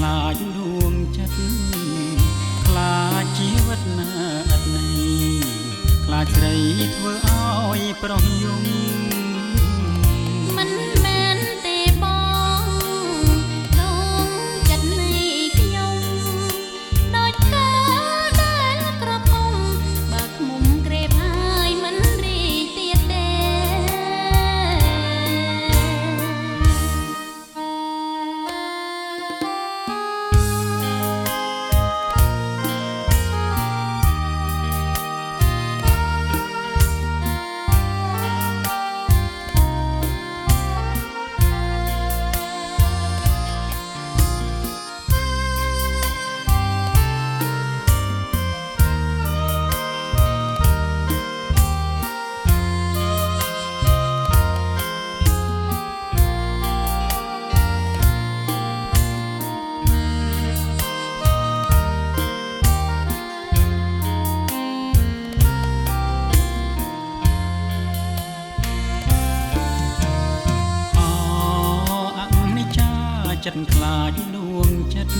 លាចដួងចិត្តខ្លាចជីវិតណាអត់ន័យខ្លាចស្រីធ្វើឲ្យប្រុសយំមិនមែនទេបងដួងចិត្តនៃខ្ញុំដូចកាលដែលក្រពំបើឃ្មុំក្រេបហើយមិនរីទៀតទេចិត្តខ្លាចដួងចិត្ត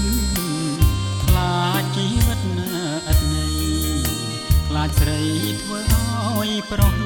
ខ្លាចជីវិតណាអត់ន័យខ្លាចស្រីធ្វើឲ្យប្រុស